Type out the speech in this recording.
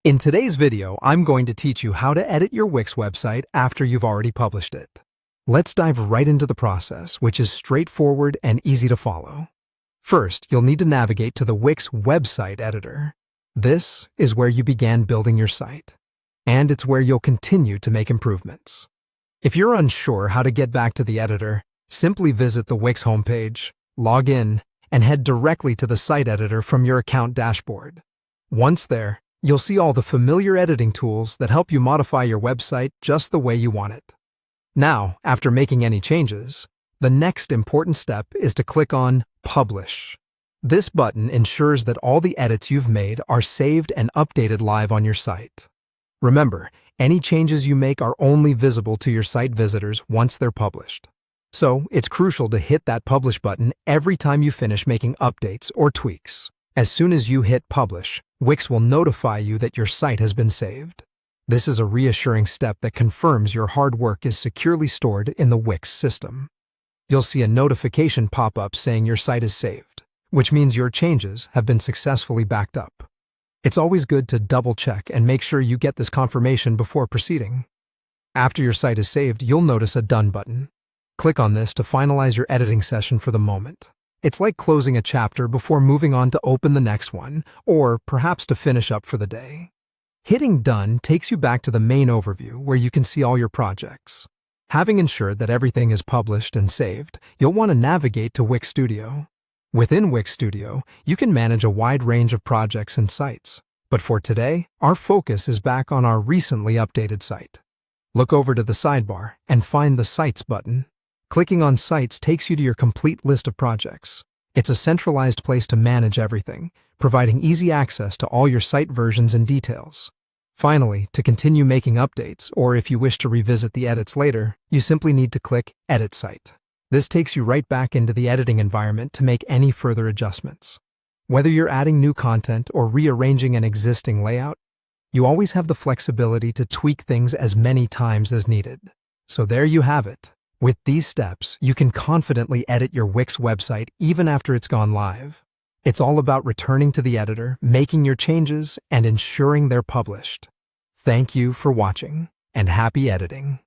In today's video, I'm going to teach you how to edit your Wix website after you've already published it. Let's dive right into the process, which is straightforward and easy to follow. First, you'll need to navigate to the Wix website editor. This is where you began building your site, and it's where you'll continue to make improvements. If you're unsure how to get back to the editor, simply visit the Wix homepage, log in, and head directly to the site editor from your account dashboard. Once there, you'll see all the familiar editing tools that help you modify your website just the way you want it. Now, after making any changes, the next important step is to click on Publish. This button ensures that all the edits you've made are saved and updated live on your site. Remember, any changes you make are only visible to your site visitors once they're published. So, it's crucial to hit that Publish button every time you finish making updates or tweaks. As soon as you hit Publish, Wix will notify you that your site has been saved. This is a reassuring step that confirms your hard work is securely stored in the Wix system. You'll see a notification pop up saying your site is saved, which means your changes have been successfully backed up. It's always good to double-check and make sure you get this confirmation before proceeding. After your site is saved, you'll notice a Done button. Click on this to finalize your editing session for the moment. It's like closing a chapter before moving on to open the next one, or perhaps to finish up for the day. Hitting Done takes you back to the main overview where you can see all your projects. Having ensured that everything is published and saved, you'll want to navigate to Wix Studio. Within Wix Studio, you can manage a wide range of projects and sites. But for today, our focus is back on our recently updated site. Look over to the sidebar and find the Sites button. Clicking on Sites takes you to your complete list of projects. It's a centralized place to manage everything, providing easy access to all your site versions and details. Finally, to continue making updates, or if you wish to revisit the edits later, you simply need to click Edit Site. This takes you right back into the editing environment to make any further adjustments. Whether you're adding new content or rearranging an existing layout, you always have the flexibility to tweak things as many times as needed. So there you have it. With these steps, you can confidently edit your Wix website even after it's gone live. It's all about returning to the editor, making your changes, and ensuring they're published. Thank you for watching, and happy editing.